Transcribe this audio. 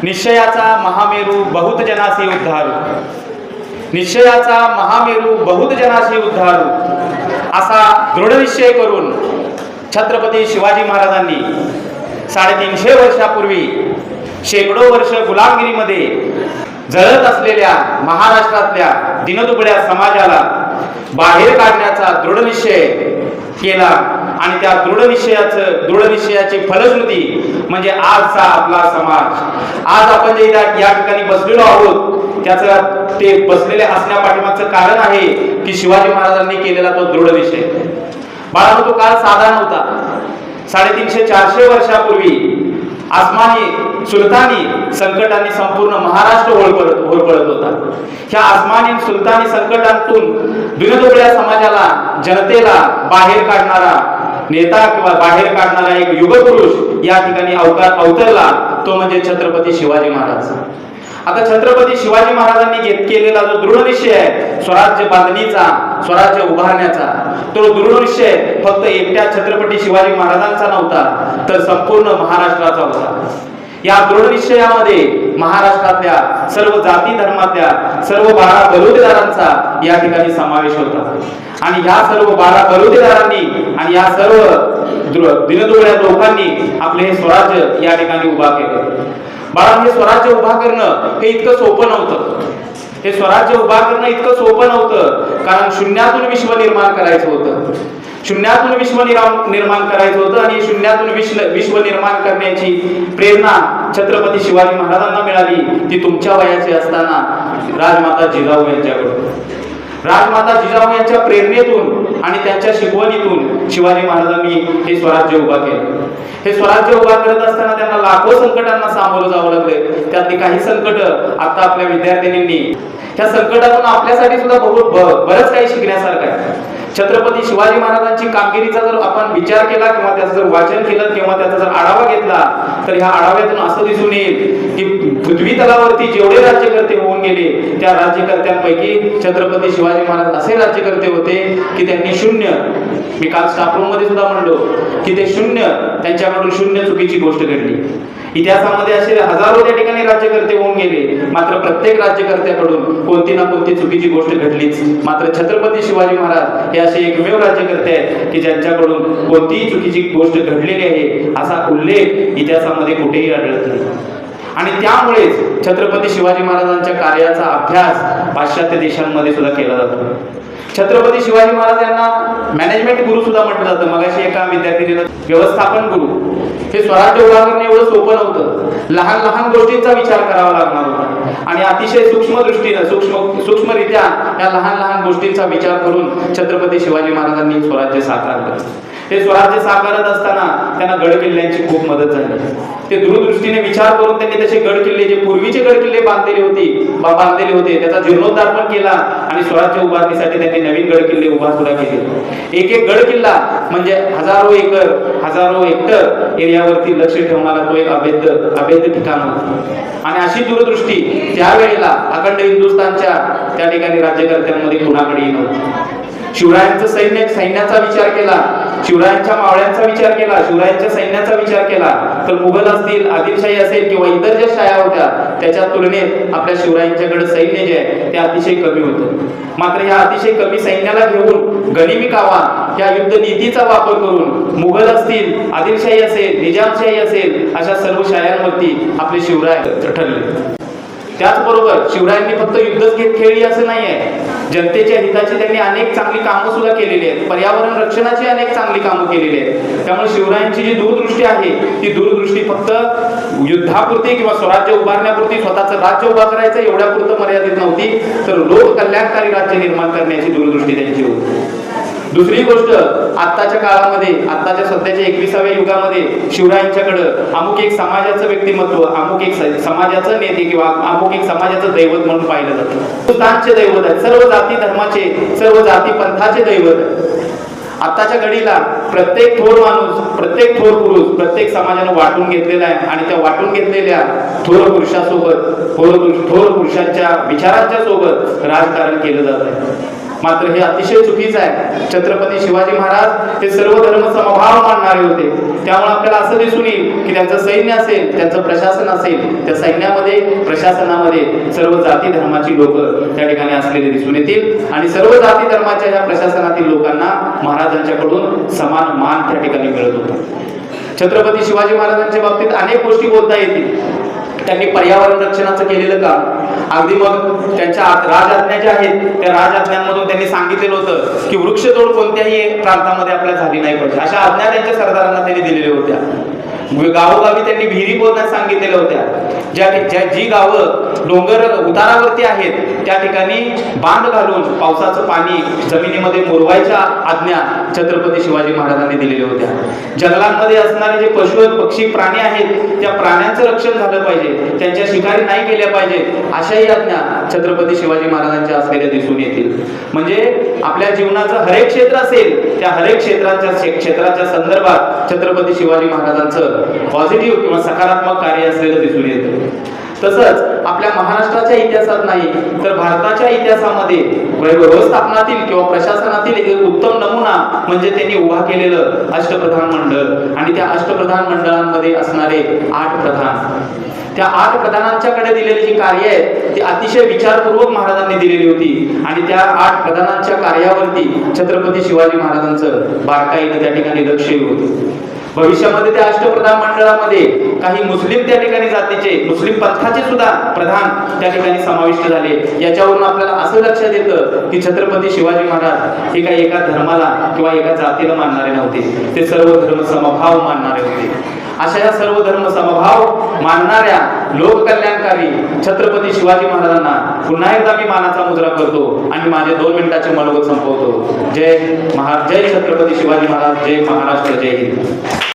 निश्चयाचा महामेरू बहुत जनासी उद्धारू, निश्चयाचा महामेरू बहुत जनासी उद्धारू असा दृढ निश्चय करून छत्रपती शिवाजी महाराजांनी 350 वर्षापूर्वी शेकडो वर्ष गुलामगिरीमध्ये जळत असलेल्या महाराष्ट्रातल्या दिनदुबळ्या समाजाला बाहेर काढण्याचा दृढ निश्चय केला आणि त्या दृढ निश्चयाची फलश्रुती म्हणजे आजचा आपला समाज। आज आपण जे या ठिकाणी बसलेलो आहोत त्याचं ते बसलेले असण्या पाठीमागचं कारण आहे की शिवाजी महाराजांनी केलेला तो दृढ निश्चय। बाळांनो, तो काळ साधा नव्हता। 350-400 वर्षापूर्वी आसमानी सुलतानी संकटांनी संपूर्ण महाराष्ट्र होरपळत होता। ह्या आसमानी सुलतानी संकटांतून दिनदुबळ्या समाजाला, जनतेला बाहेर काढणारा नेता किंवा बाहेर काढणारा एक युगपुरुष या ठिकाणी अवतरला, तो म्हणजे छत्रपती शिवाजी महाराज। आता छत्रपती शिवाजी महाराजांनी केलेला जो दृढ निश्चय आहे स्वराज्य बांधणीचा, स्वराज्य उभारण्याचा, तो दृढ निश्चय फक्त एकट्या छत्रपती शिवाजी महाराजांचा नव्हता तर संपूर्ण महाराष्ट्राचा होता। या दृढ निश्चयामध्ये महाराष्ट्रातल्या सर्व जाती धर्मातल्या सर्व 12 बलुतेदारांचा या ठिकाणी समावेश होता आणि या सर्व 12 बलुतेदारांनी आणि या सर्व दिनदुबळ्या लोकांनी आपले हे स्वराज्य या ठिकाणी उभा केले। बाळांनो, हे स्वराज्य उभा करणं हे इतकं सोपं नव्हतं। हे स्वराज्य उभा करणं इतकं सोपं नव्हतं, कारण शून्यातून विश्व निर्माण करायचं होतं। शून्यातून विश्व निर्माण करायचं होतं आणि शून्यातून विश्व निर्माण करण्याची प्रेरणा छत्रपती शिवाजी महाराजांना मिळाली ती तुमच्या वयाची असताना राजमाता जिजाऊ यांच्याकडून। राजमाता जिजाऊ यांच्या प्रेरणेतून आणि त्यांच्या शिकवणीतून शिवाजी महाराजांनी हे स्वराज्य उभा केलं। हे स्वराज्य उभा करत असताना त्यांना लाखो संकटांना सामोरं जावं लागले। त्यातली काही संकट आता आपल्या विद्यार्थिनींनी ह्या संकटातून आपल्यासाठी सुद्धा बरंच काही शिकण्यासारखं आहे। छत्रपती शिवाजी महाराजांची कामगिरीचा जर आपण विचार केला किंवा त्याचं जर वाचन केलं किंवा त्याचा जर आढावा घेतला तर ह्या आढाव्यातून असं दिसून येईल की पृथ्वी तलावरती जेवढे राज्यकर्ते होऊन गेले त्या राज्यकर्त्यांपैकी छत्रपती शिवाजी महाराज असे राज्यकर्ते होते की त्यांनी शून्य, मी काल स्टाफ रूम मध्ये सुद्धा म्हणलो की ते शून्य, त्यांच्याकडून शून्य चुकीची गोष्ट घडली। इतिहासामध्ये असे हजारो त्या ठिकाणी राज्यकर्ते होऊन गेले, मात्र प्रत्येक राज्यकर्त्याकडून कोणती ना कोणती चुकीची गोष्ट घडलीच। मात्र छत्रपती शिवाजी महाराज हे असे एकमेव राज्यकर्ते आहेत की ज्यांच्याकडून कोणतीही चुकीची गोष्ट घडलेली आहे असा उल्लेख इतिहासामध्ये कुठेही आढळत नाही। आणि त्यामुळेच छत्रपती शिवाजी महाराजांच्या कार्याचा अभ्यास पाश्चात्य देशांमध्ये सुद्धा केला जातो। छत्रपती शिवाजी महाराज यांना मॅनेजमेंट गुरु सुद्धा म्हटलं जातं। मगाशी एका विद्यार्थीने व्यवस्थापन गुरु, हे स्वराज्य उभा करणे एवढं सोपं नव्हतं। लहान लहान गोष्टींचा विचार करावा लागणार होता आणि अतिशय सूक्ष्म दृष्टीने सूक्ष्मरित्या या लहान लहान गोष्टींचा विचार करून छत्रपती शिवाजी महाराजांनी स्वराज्य साकारलं। हे स्वराज्य साकारत असताना त्यांना गड किल्ल्यांची खूप मदत झाली। ते दूरदृष्टीने विचार करून त्यांनी तसे गड किल्ले, जे पूर्वीचे गड किल्ले बांधलेले होते त्याचा जीर्णोद्धार पण केला आणि स्वराज्य उभारणीसाठी त्यांनी नवीन गड किल्ले उभा सुद्धा केले। एक एक गड किल्ला म्हणजे हजारो हेक्टर एरियावरती लक्ष ठेवणारा तो एक अभेद्य ठिकाण होतं आणि अशी दूरदृष्टी त्यावेळेला अखंड हिंदुस्थानच्या त्या ठिकाणी राज्यकर्त्यांमध्ये कुणाकडेही नव्हती। शिवरायांचं सैन्याचा विचार केला, शिवरायांच्या मावळ्यांचा विचार केला, शिवरायांच्या सैन्याचा विचार केला तर मुघल असतील, आदिलशाही असेल किंवा इतर ज्या शाया होत्या त्याच्या तुलनेत आपल्या शिवरायांच्याकडे सैन्य जे आहे ते अतिशय कमी होतं। मात्र या अतिशय कमी सैन्याला घेऊन गनिमी कावा या युद्ध नीतीचा वापर करून मुघल असतील, आदिलशाही असेल, निजामशाही असेल अशा सर्व शायांवरती आपले शिवराय ठरले। त्याचबरोबर शिवरायांनी फक्त युद्धच खेळली असं नाही आहे, जनतेच्या हिताची त्यांनी अनेक चांगली कामं सुद्धा केलेली आहेत, पर्यावरण रक्षणाची अनेक चांगली कामं केलेली आहेत। त्यामुळे शिवरायांची जी दूरदृष्टी आहे ती दूरदृष्टी फक्त युद्धापुरती किंवा स्वराज्य उभारण्यापुरती, स्वतःचं राज्य उभा करायचं एवढ्यापुरतं मर्यादित नव्हती, तर लोक कल्याणकारी राज्य निर्माण करण्याची दूरदृष्टी त्यांची होती। दुसरी गोष्ट, आत्ताच्या काळामध्ये, आत्ताच्या सध्याच्या 21व्या युगामध्ये शिवरायांच्याकडं अमुक एक समाजाचं व्यक्तिमत्व, अमुक एक समाजाचं नेते किंवा अमुक एक समाजाचं दैवत म्हणून पाहिलं जातं। हिंदुस्थानचे दैवत आहे, सर्व जाती धर्माचे, सर्व जाती पंथाचे दैवत आहे। आत्ताच्या घडीला प्रत्येक थोर माणूस, प्रत्येक थोर पुरुष, प्रत्येक समाजानं वाटून घेतलेला आहे आणि त्या वाटून घेतलेल्या थोर पुरुषासोबत, थोर पुरुषांच्या विचारांच्या सोबत राजकारण केलं जात आहे। मात्र हे अतिशय चुकीचं आहे. छत्रपती शिवाजी महाराज हे सर्व धर्म समभाव मानणारे होते. त्यामुळे आपल्याला असं दिसून येईल की त्यांचं सैन्य असेल, त्यांचं प्रशासन असेल, त्या सैन्यामध्ये प्रशासनामध्ये सर्व जाती धर्माची लोक त्या ठिकाणी असलेले दिसून येतील आणि सर्व जाती धर्माच्या या प्रशासनातील लोकांना महाराजांच्याकडून समान मान त्या ठिकाणी मिळत होता. छत्रपती शिवाजी महाराजांच्या बाबतीत अनेक गोष्टी बोलता येतील. त्यांनी पर्यावरण रक्षणाचं केलेलं काम, अगदी मग त्यांच्या राजआज्ञा ज्या आहेत त्या राजआज्ञांमधून त्यांनी सांगितलेलं होतं की वृक्षतोड कोणत्याही प्रांतामध्ये आपल्या झाली नाही पाहिजे, अशा आज्ञा त्यांच्या सरदारांना त्यांनी दिलेल्या होत्या. गावोगावी त्यांनी विहिरी खोदण्यास सांगितलेल्या होत्या. जी गावं डोंगर उतारावरती आहेत त्या ठिकाणी बांध घालून पावसाचं पाणी जमिनीमध्ये मुरवायच्या आज्ञा छत्रपती शिवाजी महाराजांनी दिलेल्या होत्या. जंगलांमध्ये असणारे जे पशु पक्षी प्राणी आहेत त्या प्राण्यांचं रक्षण झालं पाहिजे, त्यांच्या शिकारी नाही केल्या पाहिजेत, अशाही आज्ञा छत्रपती शिवाजी महाराजांच्या असलेल्या दिसून येतील. म्हणजे आपल्या जीवनाचं हरेक क्षेत्र असेल त्या हरेक क्षेत्राच्या संदर्भात छत्रपती शिवाजी महाराजांचं पॉझिटिव्ह किंवा सकारात्मक कार्य असलेलं दिसून येतं. तसंच आपल्या महाराष्ट्राच्या इतिहासात नाही तर भारताच्या इतिहासामध्ये व्यवस्थापनातील किंवा प्रशासनातील एक उत्तम नमुना म्हणजे त्यांनी उभा केलेलं अष्टप्रधान मंडळ आणि त्या अष्टप्रधान मंडळांमध्ये असणारे 8 प्रधान. त्या 8 प्रधानांच्याकडे दिलेली जी कार्य आहेत ती अतिशय विचारपूर्वक महाराजांनी दिलेली होती आणि त्या 8 प्रधानांच्या कार्यावरती छत्रपती शिवाजी महाराजांचं बारकाईने त्या ठिकाणी लक्ष होतं. भविष्यामध्ये त्या अष्टप्रधान मंडळामध्ये काही मुस्लिम त्या ठिकाणी जातीचे, मुस्लिम पंथाचे सुद्धा प्रधान त्या ठिकाणी समाविष्ट झाले. याच्यावरून आपल्याला असं लक्षात येतं की छत्रपती शिवाजी महाराज हे काही एका धर्माला किंवा एका जातीला मानणारे नव्हते, ते सर्व धर्म समभाव मानणारे होते. अशा या सर्व धर्म समभाव मानणाऱ्या लोककल्याणकारी छत्रपती शिवाजी महाराजांना पुन्हा एकदा मी मानाचा मुजरा करतो आणि माझे 2 मिनिटाचे मनोगत संपवतो. जय छत्रपती शिवाजी महाराज, जय महाराष्ट्र, जय हिंद.